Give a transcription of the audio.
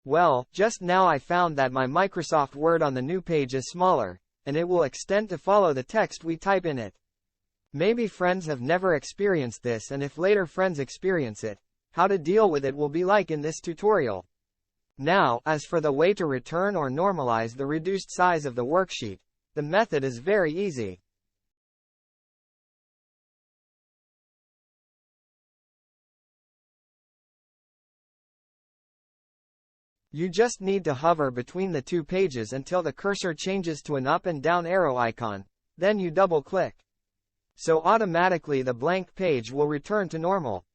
Well, just now I found that my Microsoft Word on the new page is smaller, and it will extend to follow the text we type in it. Maybe friends have never experienced this, and if later friends experience it, how to deal with it will be like in this tutorial. Now, as for the way to return or normalize the reduced size of the worksheet, the method is very easy. You just need to hover between the two pages until the cursor changes to an up and down arrow icon, then you double-click. So automatically the blank page will return to normal.